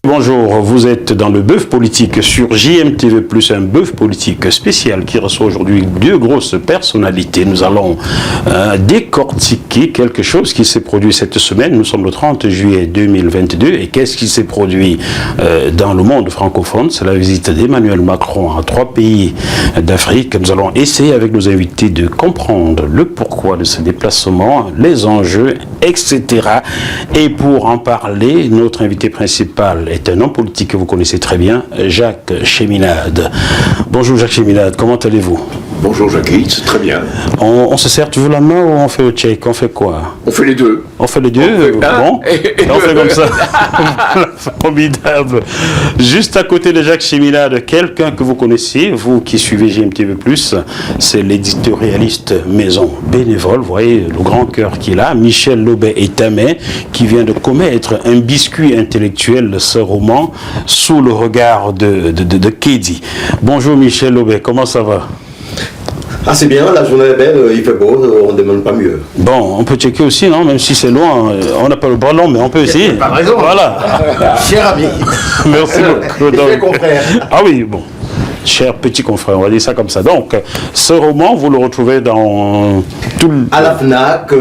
Bonjour, vous êtes dans le bœuf politique sur JMTV+, un bœuf politique spécial qui reçoit aujourd'hui deux grosses personnalités. Nous allons décortiquer quelque chose qui s'est produit cette semaine. Nous sommes le 30 juillet 2022 et qu'est-ce qui s'est produit dans le monde francophone? C'est la visite d'Emmanuel Macron à 3 pays d'Afrique. Nous allons essayer avec nos invités de comprendre le pourquoi de ce déplacement, les enjeux, etc. Et pour en parler, notre invité principal est un homme politique que vous connaissez très bien, Jacques Cheminade. Bonjour Jacques Cheminade, comment allez-vous? Bonjour Jacques, c'est très bien. On se serre toujours la main ou on fait le check? On fait quoi? On fait les deux. On fait les deux? Bon, et on fait comme ça. Formidable. Juste à côté de Jacques Cheminade, quelqu'un que vous connaissez, vous qui suivez GMTV+, c'est l'éditorialiste maison bénévole, vous voyez le grand cœur qu'il a, Michel Lobet-Etamé, qui vient de commettre un biscuit intellectuel, ce roman, sous le regard de Kédi. Bonjour Michel Lobet, comment ça va? Ah, c'est bien, la journée est belle, il fait beau, on ne demande pas mieux. Bon, on peut checker aussi, non? Même si c'est loin, on n'a pas le ballon, mais on peut essayer. Pas raison. Voilà. Cher ami. Merci beaucoup. Cher confrère. Ah oui, bon. Cher petit confrère, on va dire ça comme ça. Donc, ce roman, vous le retrouvez dans tout le... À la FNAC,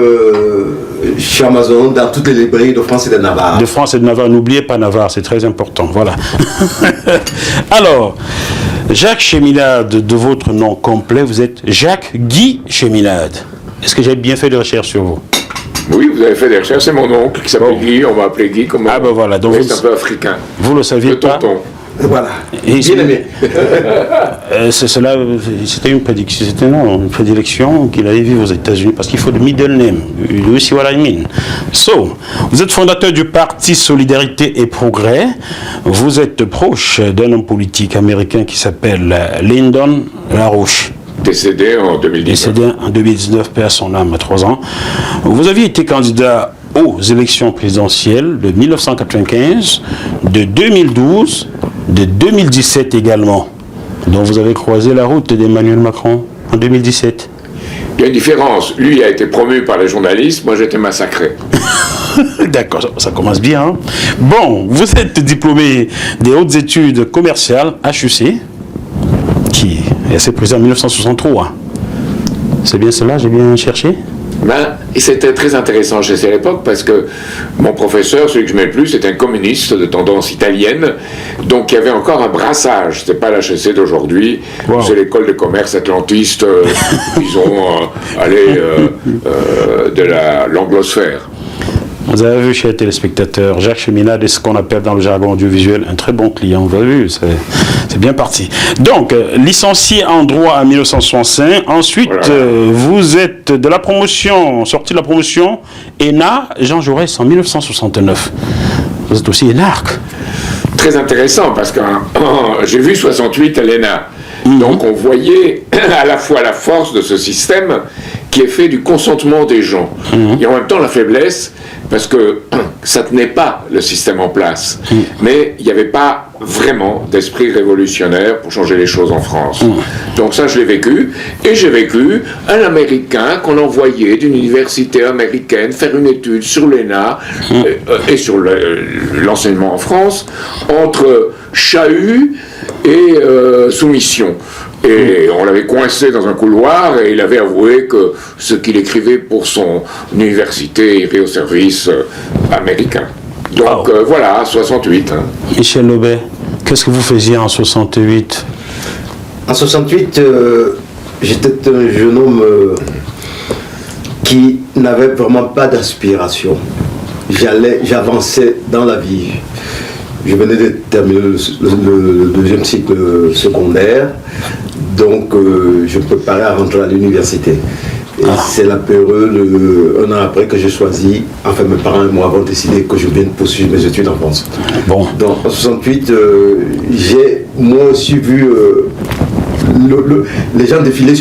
chez Amazon, dans toutes les librairies de France et de Navarre. De France et de Navarre. N'oubliez pas Navarre, c'est très important. Voilà. Alors, Jacques Cheminade, de votre nom complet, vous êtes Jacques Guy Cheminade. Est-ce que j'ai bien fait des recherches sur vous? Oui, vous avez fait des recherches, c'est mon oncle qui s'appelle Guy, on m'a appelé Guy comme ah ben voilà, donc c'est un peu africain. Vous le saviez pas? Tonton. Voilà. Et bien aimé. C'était une prédiction, une prédilection qu'il allait vivre aux États-Unis parce qu'il faut de middle name. You see what I mean? So, vous êtes fondateur du Parti Solidarité et Progrès. Vous êtes proche d'un homme politique américain qui s'appelle Lyndon LaRouche. Décédé en 2019. Décédé en 2019, paix à son âme, à 3 ans. Vous aviez été candidat aux élections présidentielles de 1995, de 2012, de 2017 également. Donc vous avez croisé la route d'Emmanuel Macron en 2017. Il y a une différence. Lui a été promu par les journalistes, moi j'ai été massacré. D'accord, ça commence bien. Hein? Bon, vous êtes diplômé des hautes études commerciales, HEC, qui est président en 1963. C'est bien cela, j'ai bien cherché? Et c'était très intéressant chez à l'époque parce que mon professeur, celui que je mets le plus, c'était un communiste de tendance italienne, donc il y avait encore un brassage. C'était pas l'HEC d'aujourd'hui, wow. C'est l'école de commerce atlantiste, disons, de l'anglosphère. Vous avez vu, chers téléspectateurs, Jacques Cheminade est ce qu'on appelle dans le jargon audiovisuel un très bon client. Vous avez vu, c'est bien parti. Donc, licencié en droit en 1965. Ensuite, voilà. Vous êtes de la promotion, sorti de la promotion ENA Jean Jaurès en 1969. Vous êtes aussi énarque. Très intéressant parce que j'ai vu 68 à l'ENA. Donc on voyait à la fois la force de ce système qui est fait du consentement des gens et en même temps la faiblesse parce que ça tenait pas le système en place mais il n'y avait pas vraiment d'esprit révolutionnaire pour changer les choses en France. Donc ça je l'ai vécu et j'ai vécu un Américain qu'on envoyait d'une université américaine faire une étude sur l'ENA et sur l'enseignement en France entre chahut et soumission. Et on l'avait coincé dans un couloir et il avait avoué que ce qu'il écrivait pour son université irait au service américain. Donc voilà, 68. Hein. Michel Lobet, qu'est-ce que vous faisiez en 68? En 68, j'étais un jeune homme qui n'avait vraiment pas d'aspiration. J'avançais dans la vie. Je venais de terminer le deuxième cycle secondaire, donc je me préparais à rentrer à l'université. Et c'est la période, un an après, que j'ai choisi, enfin mes parents et moi avons décidé que je vienne poursuivre mes études en France. Bon. Donc en 68, j'ai moi aussi vu les gens défiler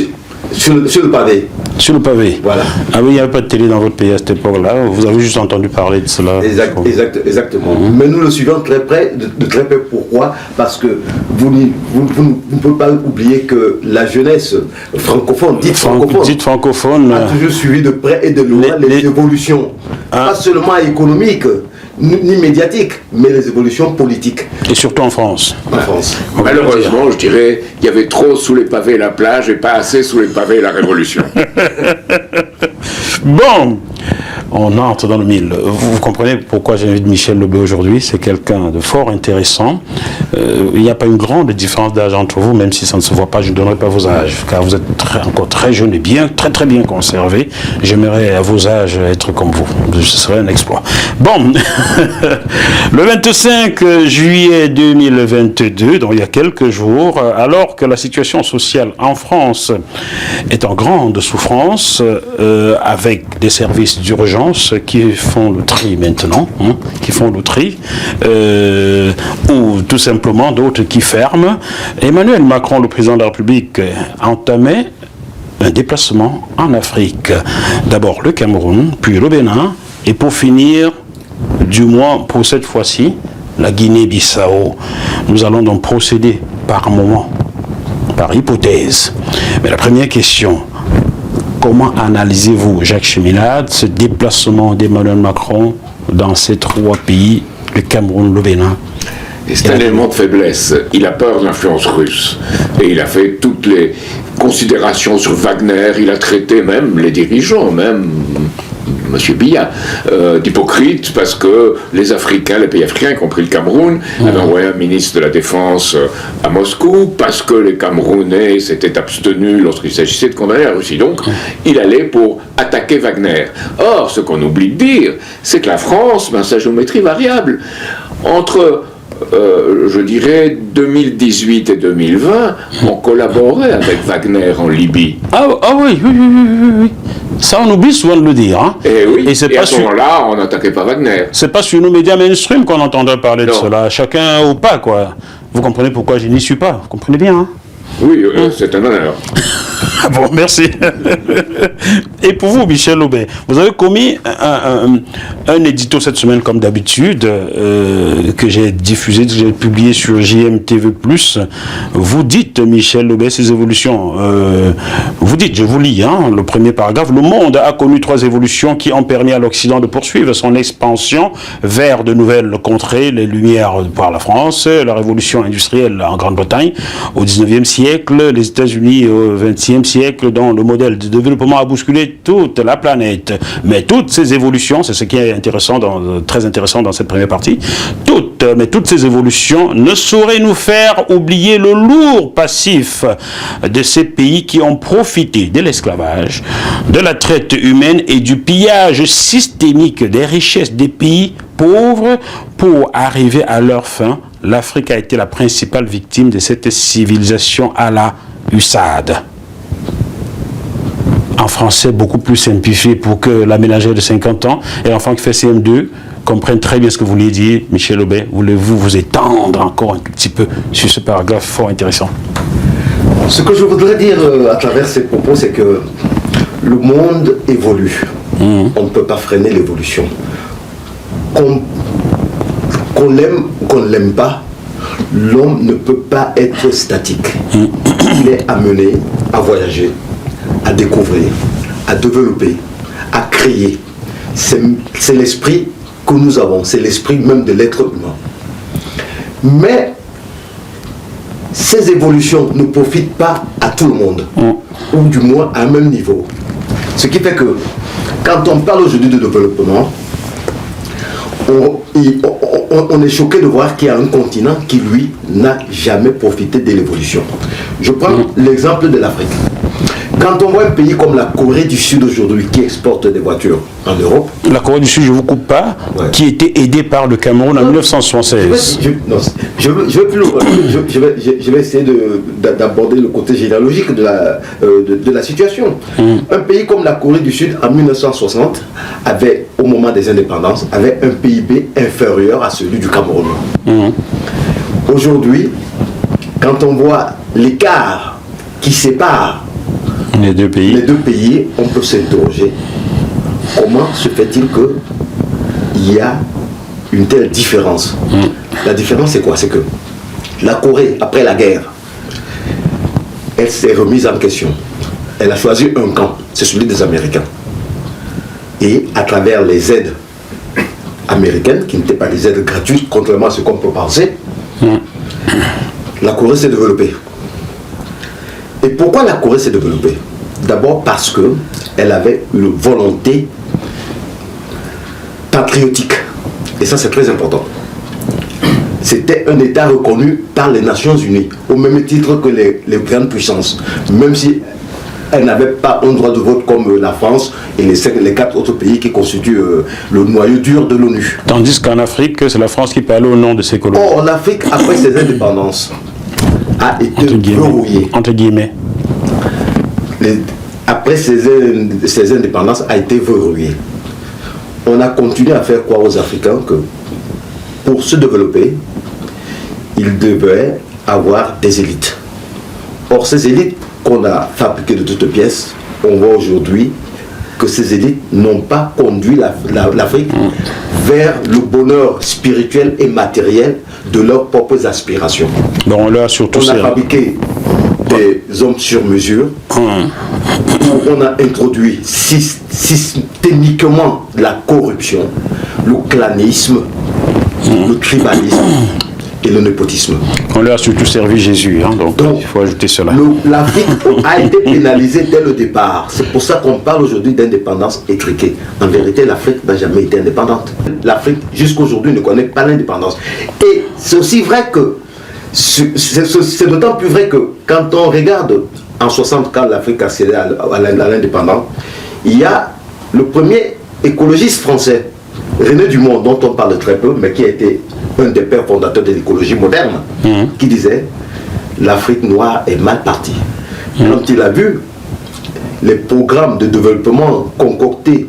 sur le pavé. Sur le pavé. Voilà. Ah oui, il n'y avait pas de télé dans votre pays à cette époque-là. Vous avez juste entendu parler de cela. Exactement. Mais nous le suivons très près, de très près. Pourquoi? Parce que vous ne pouvez pas oublier que la jeunesse francophone, dite francophone, a toujours suivi de près et de loin les évolutions. Pas seulement économiques, ni médiatiques, mais les évolutions politiques. Et surtout en France. En France. Malheureusement, je dirais, il y avait trop sous les pavés la plage et pas assez sous les pavés la révolution. Bon, on entre dans le mille. Vous comprenez pourquoi j'invite Michel Lebey aujourd'hui. C'est quelqu'un de fort intéressant. Il n'y a pas une grande différence d'âge entre vous, même si ça ne se voit pas. Je ne donnerai pas vos âges, car vous êtes encore très jeune et bien, très bien conservé. J'aimerais à vos âges être comme vous. Ce serait un exploit. Bon, le 25 juillet 2022, donc il y a quelques jours, alors que la situation sociale en France est en grande souffrance, avec des services d'urgence qui font le tri maintenant, ou tout simplement d'autres qui ferment. Emmanuel Macron, le président de la République, a entamé un déplacement en Afrique. D'abord le Cameroun, puis le Bénin, et pour finir, du moins pour cette fois-ci, la Guinée-Bissau. Nous allons donc procéder par moment, par hypothèse. Mais la première question, comment analysez-vous, Jacques Cheminade, ce déplacement d'Emmanuel Macron dans ces trois pays, le Cameroun, le Bénin? Et c'est un élément de faiblesse. Il a peur de l'influence russe. Et il a fait toutes les considérations sur Wagner. Il a traité même les dirigeants, même M. Biya, d'hypocrites, parce que les Africains, les pays africains, y compris le Cameroun, avaient envoyé un ministre de la Défense à Moscou, parce que les Camerounais s'étaient abstenus lorsqu'il s'agissait de condamner la Russie. Donc, il allait pour attaquer Wagner. Or, ce qu'on oublie de dire, c'est que la France, sa géométrie variable, entre je dirais 2018 et 2020, on collaborait avec Wagner en Libye. Ah oui. Ça, on oublie souvent de le dire. Hein. Et oui, et à ce moment-là, on n'attaquait pas Wagner. C'est pas sur nos médias mainstream qu'on entendrait parler de cela. Chacun ou pas, quoi. Vous comprenez pourquoi je n'y suis pas. Vous comprenez bien, hein? Oui, c'est un honneur. Bon, merci. Et pour vous, Michel Lebey, vous avez commis un édito cette semaine, comme d'habitude, que j'ai diffusé, que j'ai publié sur JMTV+. Vous dites, Michel Lebey, ces évolutions, vous dites, je vous lis, hein, le premier paragraphe, le monde a connu trois évolutions qui ont permis à l'Occident de poursuivre son expansion vers de nouvelles contrées, les Lumières par la France, la révolution industrielle en Grande-Bretagne au 19e siècle, les États-Unis au 20e siècle, dont le modèle de développement a bousculé toute la planète. Mais toutes ces évolutions, c'est ce qui est intéressant, très intéressant dans cette première partie, toutes ces évolutions ne sauraient nous faire oublier le lourd passif de ces pays qui ont profité de l'esclavage, de la traite humaine et du pillage systémique des richesses des pays pauvres pour arriver à leur fin. L'Afrique a été la principale victime de cette civilisation à la USAID. En français, beaucoup plus simplifié pour que la ménagère de 50 ans et l'enfant qui fait CM2 comprennent très bien ce que vous vouliez dire. Michel Lebey, voulez-vous vous étendre encore un petit peu sur ce paragraphe fort intéressant? Ce que je voudrais dire à travers ces propos, c'est que le monde évolue. On ne peut pas freiner l'évolution. Qu'on l'aime ou qu'on ne l'aime pas, l'homme ne peut pas être statique. Il est amené à voyager, à découvrir, à développer, à créer. C'est l'esprit que nous avons, c'est l'esprit même de l'être humain. Mais ces évolutions ne profitent pas à tout le monde, ou du moins à un même niveau. Ce qui fait que quand on parle aujourd'hui de développement, on est choqué de voir qu'il y a un continent qui, lui, n'a jamais profité de l'évolution. Je prends l'exemple de l'Afrique. Quand on voit un pays comme la Corée du Sud aujourd'hui qui exporte des voitures en Europe... La Corée du Sud, je ne vous coupe pas, qui était aidée par le Cameroun en 1976. Je vais essayer d'aborder le côté généalogique de la situation. Un pays comme la Corée du Sud, en 1960, avait, au moment des indépendances, avait un PIB inférieur à celui du Cameroun. Aujourd'hui, quand on voit l'écart qui sépare les deux pays, on peut s'interroger comment se fait-il qu'il y a une telle différence. La différence, c'est quoi? C'est que la Corée, après la guerre, elle s'est remise en question. Elle a choisi un camp, c'est celui des Américains. Et à travers les aides américaines, qui n'étaient pas des aides gratuites, contrairement à ce qu'on peut penser, la Corée s'est développée. Et pourquoi la Corée s'est développée? D'abord parce qu'elle avait une volonté patriotique. Et ça, c'est très important. C'était un État reconnu par les Nations Unies, au même titre que les grandes puissances, même si elle n'avait pas un droit de vote comme la France et les 4 autres pays qui constituent le noyau dur de l'ONU. Tandis qu'en Afrique, c'est la France qui parlait au nom de ses colonies. Or, l'Afrique, après ses indépendances, a été verrouillée. Entre guillemets. Après ces indépendances, a été verrouillée. On a continué à faire croire aux Africains que pour se développer, ils devaient avoir des élites. Or, ces élites qu'on a fabriquées de toutes pièces, on voit aujourd'hui que ces élites n'ont pas conduit l'Afrique vers le bonheur spirituel et matériel de leurs propres aspirations. Bon, là, surtout on a fabriqué des hommes sur mesure, où on a introduit systémiquement la corruption, le clanisme, le tribalisme et le népotisme. On leur a surtout servi Jésus, hein, donc il faut ajouter cela. L'Afrique a été pénalisée dès le départ. C'est pour ça qu'on parle aujourd'hui d'indépendance étriquée. En vérité, l'Afrique n'a jamais été indépendante. L'Afrique, jusqu'à aujourd'hui, ne connaît pas l'indépendance. Et c'est aussi vrai que, c'est d'autant plus vrai que quand on regarde en 60, quand l'Afrique a cédé à l'indépendance, il y a le premier écologiste français, René Dumont, dont on parle très peu, mais qui a été un des pères fondateurs de l'écologie moderne, qui disait l'Afrique noire est mal partie. Quand il a vu les programmes de développement concoctés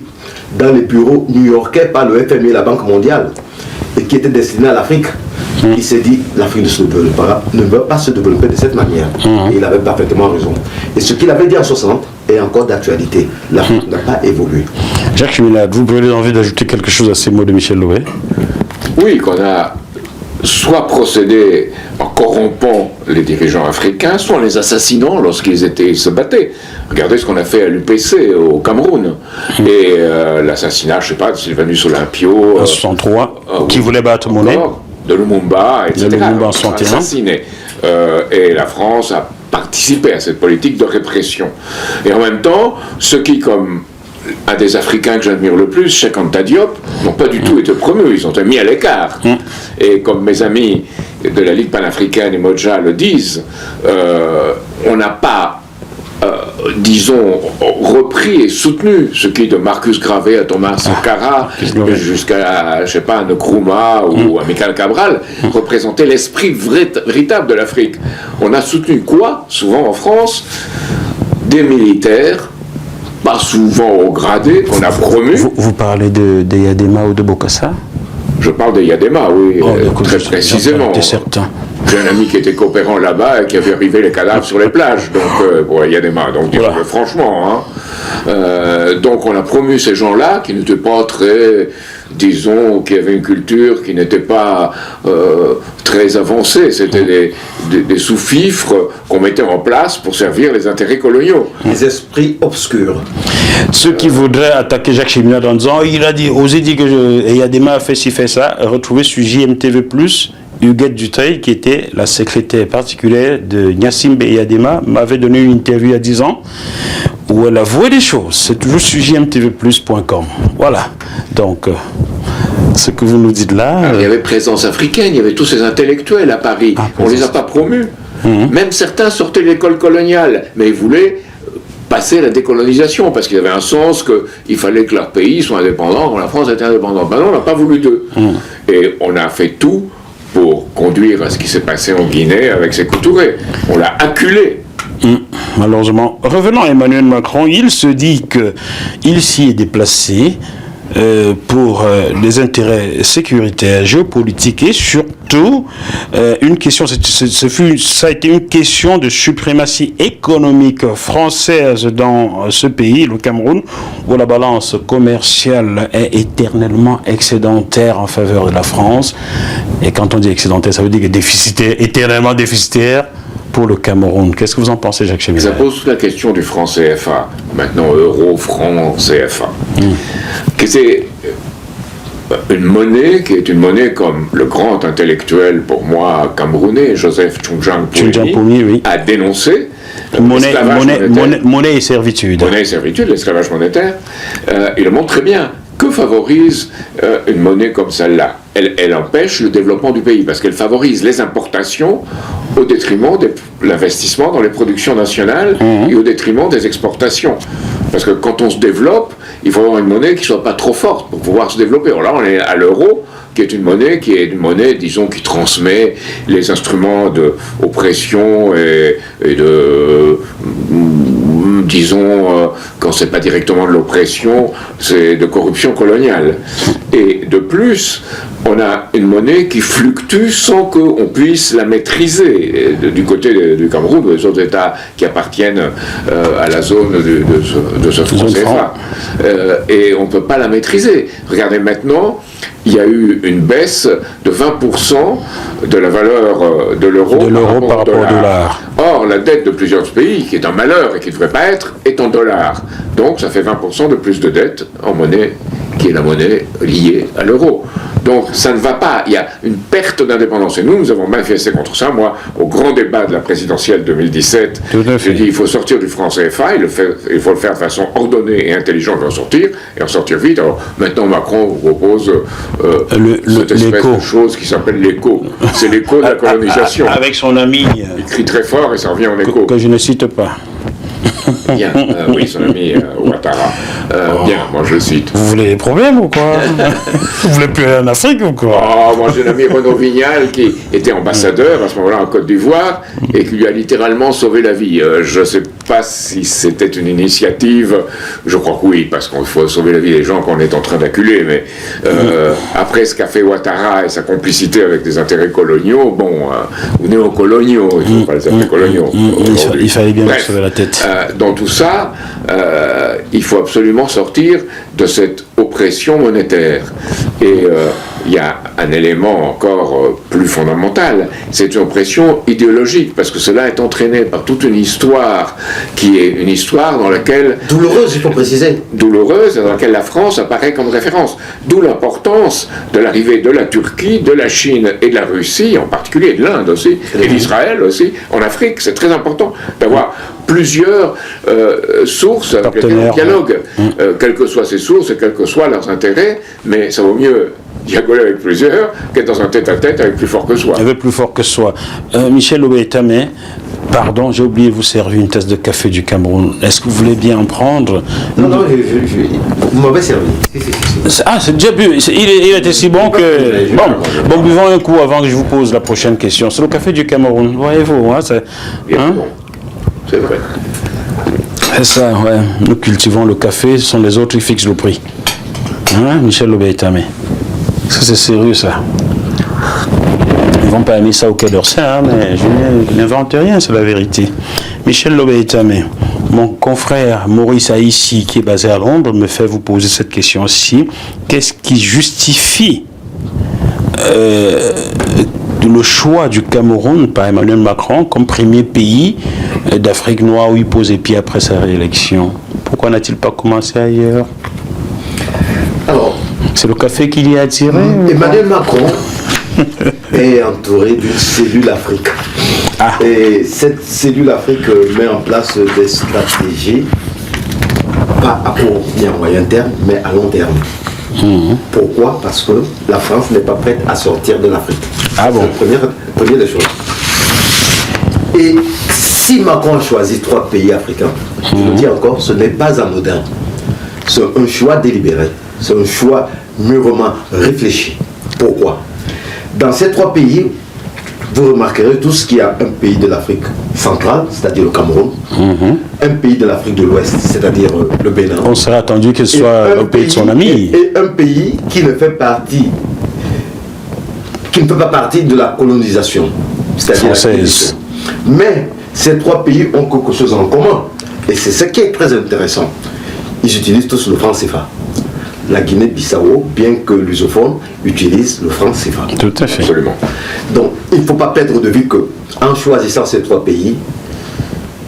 dans les bureaux new-yorkais par le FMI et la Banque mondiale, et qui étaient destinés à l'Afrique, il s'est dit l'Afrique ne veut pas se développer de cette manière. Et il avait parfaitement raison. Et ce qu'il avait dit en 60 est encore d'actualité. L'Afrique n'a pas évolué. Jacques Cheminade, vous avez envie d'ajouter quelque chose à ces mots de Michel Louet? Oui, qu'on a soit procédé en corrompant les dirigeants africains, soit en les assassinant lorsqu'ils se battaient. Regardez ce qu'on a fait à l'UPC au Cameroun. Et l'assassinat, je ne sais pas, de Sylvanus Olympio. En 63, qui voulait battre Monet. De Lumumba, etc. De Lumumba en 61. Assassiné. Et la France a participé à cette politique de répression. Et en même temps, ceux qui, comme un des Africains que j'admire le plus, Cheikh Anta Diop, n'ont pas du tout été promus, ils ont été mis à l'écart. Et comme mes amis de la Ligue panafricaine et Modja le disent, on n'a pas, disons, repris et soutenu ce qui, de Marcus Garvey à Thomas Sankara, jusqu'à, je sais pas, Nkrumah ou à Michael Cabral, représentait l'esprit véritable de l'Afrique. On a soutenu quoi, souvent en France? Des militaires, pas souvent au gradé, qu'on a promu. Vous parlez de Yadema ou de Bokassa? Je parle de Yadema, oui, très précisément. Certain. J'ai un ami qui était coopérant là-bas et qui avait arrivé les cadavres sur les plages, donc pour Yadema, donc voilà. Franchement. Donc on a promu ces gens-là qui n'étaient pas très, disons, qui avaient une culture qui n'était pas très avancée. C'était des sous-fifres qu'on mettait en place pour servir les intérêts coloniaux. Les esprits obscurs. Ceux qui voudraient attaquer Jacques Cheminade en disant il a dit, osé dire que Yadema a fait ci, fait ça, retrouvez sur JMTV+, Huguette Dutreil, qui était la secrétaire particulière de Gnassingbé Yadema, m'avait donné une interview il y a 10 ans où elle avouait des choses. C'est toujours sur jmtvplus.com. Voilà. Donc, ce que vous nous dites là... Il y avait présence africaine, il y avait tous ces intellectuels à Paris. On ne les a pas promus. Même certains sortaient de l'école coloniale, mais ils voulaient passer la décolonisation, parce qu'il y avait un sens qu'il fallait que leur pays soit indépendant quand la France était indépendante. Maintenant, on n'a pas voulu d'eux. Et on a fait tout pour conduire à ce qui s'est passé en Guinée avec ses Touré. On l'a acculé. Malheureusement. Revenons à Emmanuel Macron, il se dit qu'il s'y est déplacé pour les intérêts sécuritaires, géopolitiques et surtout une question, ça a été une question de suprématie économique française dans ce pays, le Cameroun, où la balance commerciale est éternellement excédentaire en faveur de la France. Et quand on dit excédentaire, ça veut dire que déficitaire, éternellement déficitaire pour le Cameroun. Qu'est-ce que vous en pensez, Jacques Cheminade? Ça pose toute la question du franc CFA, maintenant euro, franc, CFA. Que c'est une monnaie qui est une monnaie comme le grand intellectuel pour moi camerounais, Joseph Tchunjang Poumi, oui. a dénoncé. Monnaie et servitude. Monnaie et servitude, l'esclavage monétaire. Il le montre très bien. Que favorise une monnaie comme celle-là? Elle empêche le développement du pays parce qu'elle favorise les importations au détriment de l'investissement dans les productions nationales et au détriment des exportations. Parce que quand on se développe, il faut avoir une monnaie qui ne soit pas trop forte pour pouvoir se développer. Alors là, on est à l'euro, qui est une monnaie, disons, qui transmet les instruments d'oppression et de, disons, quand c'est pas directement de l'oppression, c'est de corruption coloniale. Et de plus, on a une monnaie qui fluctue sans qu'on puisse la maîtriser du côté du Cameroun ou des autres États qui appartiennent à la zone de ce franc CFA. Et on ne peut pas la maîtriser. Regardez maintenant, il y a eu une baisse de 20% de la valeur de l'euro par rapport au dollar. Or, la dette de plusieurs pays, qui est un malheur et qui ne devrait pas être, est en dollars. Donc, ça fait 20% de plus de dette en monnaie, qui est la monnaie liée à l'euro. Donc, ça ne va pas. Il y a une perte d'indépendance. Et nous avons manifesté contre ça. Moi, au grand débat de la présidentielle 2017, j'ai dit il faut sortir du franc CFA, il faut le faire de façon ordonnée et intelligente d'en sortir, et en sortir vite. Alors, maintenant, Macron vous propose cette espèce de chose qui s'appelle l'écho. C'est l'écho de la colonisation. Avec son ami... Il crie très fort et ça revient en écho. Que je ne cite pas. Bien, oui, son ami Ouattara. Bien, moi je le cite. Vous voulez des problèmes ou quoi? Vous voulez plus aller en Afrique ou quoi? Oh, moi j'ai un ami Renaud Vignal qui était ambassadeur à ce moment-là en Côte d'Ivoire et qui lui a littéralement sauvé la vie. Je ne sais pas si c'était une initiative, je crois que oui, parce qu'il faut sauver la vie des gens qu'on est en train d'acculer, mais après ce qu'a fait Ouattara et sa complicité avec des intérêts coloniaux, bon, ou néocoloniaux, il ne faut pas les appeler coloniaux. Il fallait bien se sauver la tête. Dans tout ça, il faut absolument sortir de cette oppression monétaire. Et il y a un élément encore plus fondamental, c'est une oppression idéologique, parce que cela est entraîné par toute une histoire qui est une histoire dans laquelle... Douloureuse, il faut préciser. Douloureuse, dans laquelle la France apparaît comme référence. D'où l'importance de l'arrivée de la Turquie, de la Chine et de la Russie, en particulier de l'Inde aussi, et d'Israël aussi, en Afrique. C'est très important d'avoir plusieurs sources avec lesquelles on dialogue, quelles que soient ces sources et quels que soient leurs intérêts, mais ça vaut mieux dialoguer avec plusieurs qu'être dans un tête-à-tête avec plus fort que soi. Avec plus fort que soi. Michel Obey-Tamé, pardon, j'ai oublié de vous servir une tasse de café du Cameroun. Est-ce que vous voulez bien en prendre? Non, vous m'avez servi. Ah, c'est déjà bu. Il était si bon que... Bon, buvons un coup avant que je vous pose la prochaine question. C'est le café du Cameroun, voyez-vous. Hein, c'est bon. C'est vrai. C'est ça, ouais. Nous cultivons le café, ce sont les autres qui fixent le prix. Hein, Michel Obey-Tamé. Ça, c'est sérieux, ça. Ils ne vont pas aimer ça au Quai d'Orsay, hein, mais je n'invente rien, c'est la vérité. Michel Obey-Tamé, mon confrère Maurice Aïssi, qui est basé à Londres, me fait vous poser cette question-ci. Qu'est-ce qui justifie le choix du Cameroun par Emmanuel Macron comme premier pays d'Afrique noire où il posait pied après sa réélection? Pourquoi n'a-t-il pas commencé ailleurs? Alors, c'est le café qui l'y a attiré? Emmanuel Macron est entouré d'une cellule Afrique. Et cette cellule Afrique met en place des stratégies, pas à court ni à moyen terme, mais à long terme. Pourquoi? Parce que la France n'est pas prête à sortir de l'Afrique. Ah bon? C'est la première des choses. Et si Macron a choisi 3 pays africains, je vous dis encore, ce n'est pas anodin. C'est un choix délibéré. C'est un choix mûrement réfléchi. Pourquoi? Dans ces 3 pays, vous remarquerez tous qu'il y a un pays de l'Afrique centrale, c'est-à-dire le Cameroun, un pays de l'Afrique de l'Ouest, c'est-à-dire le Bénin. On serait attendu qu'il soit un pays de son ami. Et un pays qui ne fait pas partie de la colonisation, c'est-à-dire française. Mais ces 3 pays ont quelque chose en commun. Et c'est ce qui est très intéressant. Ils utilisent tous le franc CFA. La Guinée-Bissau, bien que lusophone, utilise le franc CFA. Tout à fait. Absolument. Donc, il ne faut pas perdre de vue qu'en choisissant ces 3 pays,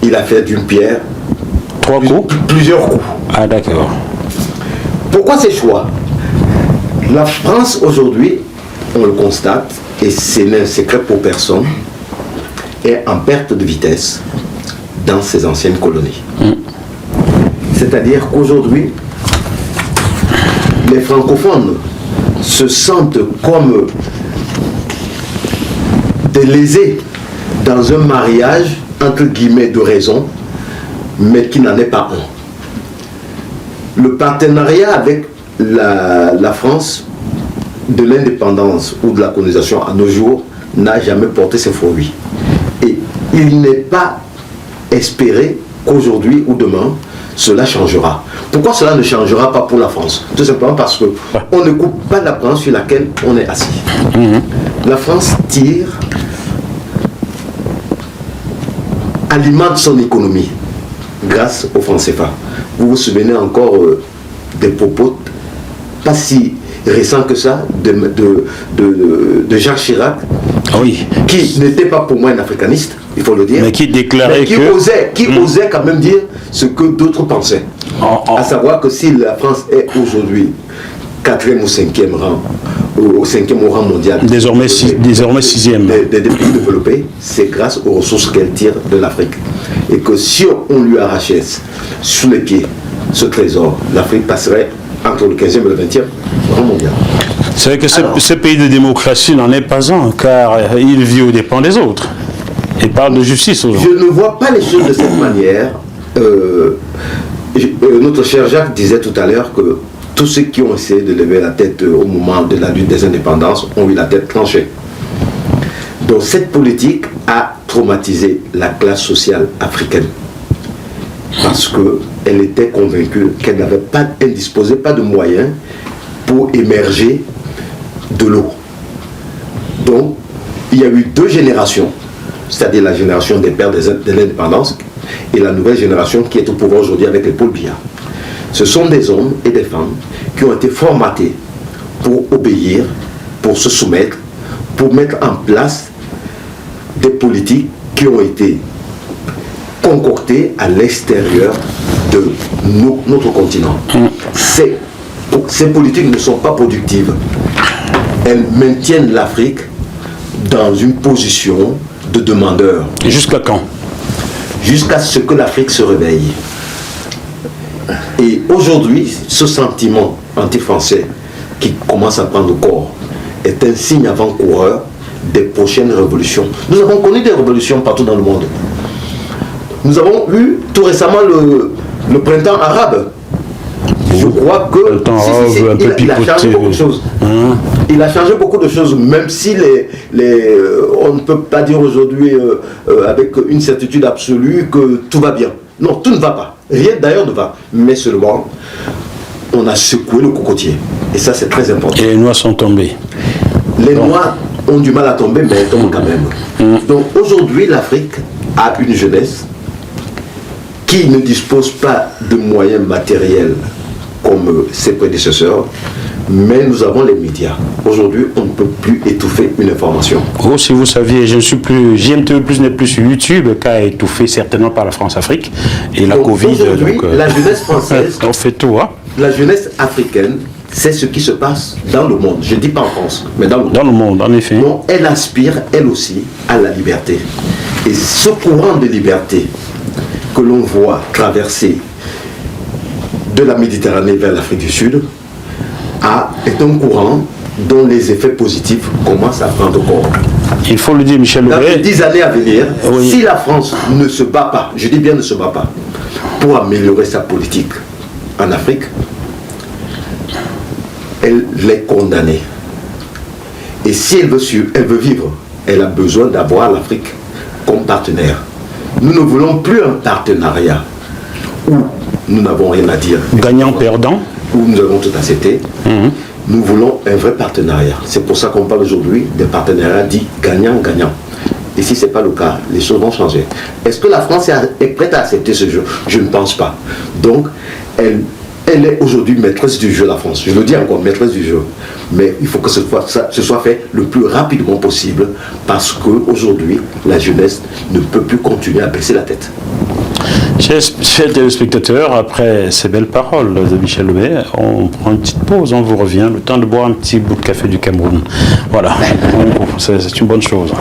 il a fait d'une pierre 3 coups? Plusieurs coups. Ah, d'accord. Pourquoi ces choix? La France aujourd'hui, on le constate, et c'est un secret pour personne, est en perte de vitesse dans ses anciennes colonies. C'est-à-dire qu'aujourd'hui, les francophones se sentent comme des lésés dans un mariage entre guillemets de raison, mais qui n'en est pas un. Le partenariat avec la France de l'indépendance ou de la colonisation à nos jours n'a jamais porté ses fruits. Et il n'est pas espéré qu'aujourd'hui ou demain, cela changera. Pourquoi cela ne changera pas pour la France? Tout simplement parce qu'on ne coupe pas la branche sur laquelle on est assis. La France tire, alimente son économie grâce au franc CFA. Vous vous souvenez encore des propos pas si récents que ça de Jacques Chirac, oui, qui n'était pas pour moi un africaniste, il faut le dire, mais qui déclarait qui osait quand même dire ce que d'autres pensaient. À savoir que si la France est aujourd'hui 4e ou 5e rang, au 5e rang mondial, désormais 6e des pays développés, c'est grâce aux ressources qu'elle tire de l'Afrique. Et que si on lui arrachait sous les pieds ce trésor, l'Afrique passerait entre le 15e et le 20e rang mondial. C'est vrai que ce pays de démocratie n'en est pas un, car il vit aux dépens des autres. Il parle de justice aujourd'hui. Je ne vois pas les choses de cette manière. Notre cher Jacques disait tout à l'heure que tous ceux qui ont essayé de lever la tête au moment de la lutte des indépendances ont eu la tête tranchée. Donc cette politique a traumatisé la classe sociale africaine parce qu'elle était convaincue qu'elle n'avait pas, elle disposait pas de moyens pour émerger de l'eau. Donc il y a eu 2 générations, c'est-à-dire la génération des pères de l'indépendance et la nouvelle génération qui est au pouvoir aujourd'hui avec les Paul Biya. Ce sont des hommes et des femmes qui ont été formatés pour obéir, pour se soumettre, pour mettre en place des politiques qui ont été concoctées à l'extérieur de notre continent. Ces politiques ne sont pas productives. Elles maintiennent l'Afrique dans une position de demandeur. Et jusqu'à quand? Jusqu'à ce que l'Afrique se réveille. Et aujourd'hui, ce sentiment anti-français qui commence à prendre corps est un signe avant-coureur des prochaines révolutions. Nous avons connu des révolutions partout dans le monde. Nous avons eu tout récemment le printemps arabe. Je crois que il a changé beaucoup de choses. Il a changé beaucoup de choses, même si on ne peut pas dire aujourd'hui avec une certitude absolue que tout va bien. Non, tout ne va pas. Rien d'ailleurs ne va. Mais seulement, on a secoué le cocotier. Et ça, c'est très important. Et les noix sont tombées. Les noix ont du mal à tomber, mais elles tombent quand même. Donc aujourd'hui, l'Afrique a une jeunesse qui ne dispose pas de moyens matériels comme ses prédécesseurs, mais nous avons les médias. Aujourd'hui, on ne peut plus étouffer une information. Oh, si vous saviez, GMTV+ n'est plus sur YouTube, qu'a étouffé certainement par la France-Afrique et la Covid. Aujourd'hui, la jeunesse française, on fait tout, hein? La jeunesse africaine, c'est ce qui se passe dans le monde. Je ne dis pas en France, mais dans le monde. Dans le monde, en effet. Donc, elle aspire, elle aussi, à la liberté. Et ce courant de liberté que l'on voit traverser de la Méditerranée vers l'Afrique du Sud est un courant dont les effets positifs commencent à prendre corps. Il faut le dire, Michel Dans Leray. les 10 années à venir, oui, si la France ne se bat pas, je dis bien ne se bat pas, pour améliorer sa politique en Afrique, elle est condamnée. Et si elle veut vivre, elle a besoin d'avoir l'Afrique comme partenaire. Nous ne voulons plus un partenariat où nous n'avons rien à dire. Gagnant-perdant. Où nous avons tout accepté. Nous voulons un vrai partenariat. C'est pour ça qu'on parle aujourd'hui des partenariats dits gagnant-gagnant. Et si ce n'est pas le cas, les choses vont changer. Est-ce que la France est prête à accepter ce jeu? Je ne pense pas. Donc, elle est aujourd'hui maîtresse du jeu, la France. Je le dis encore, maîtresse du jeu. Mais il faut que ce soit fait le plus rapidement possible parce qu'aujourd'hui, la jeunesse ne peut plus continuer à baisser la tête. Chers téléspectateurs, après ces belles paroles de Michel Louet, on prend une petite pause, on vous revient, le temps de boire un petit bout de café du Cameroun. Voilà, c'est une bonne chose.